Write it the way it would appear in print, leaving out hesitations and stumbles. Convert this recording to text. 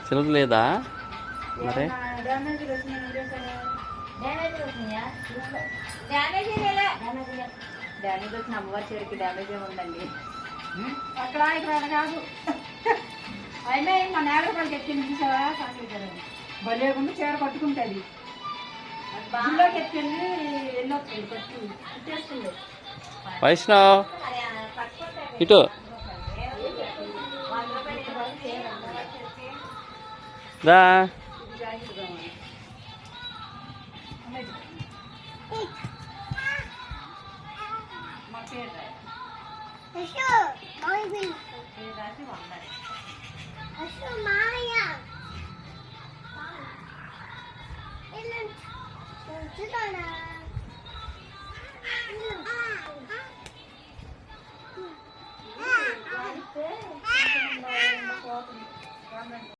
syllabus లేదా మరి damage వచ్చిన అమ్మవారి చీరకి డ్యామేజ్ ఏముందండి అక్కడ ఇక్కడ కాదు అయినా మా నేల పడికి ఎత్తింది చూసావా భలే ఉండి చీర కట్టుకుంటుంది బాగా ఎత్తింది ఎన్నో కట్టేస్తుంది వైష్ణవ్ ఇటు దా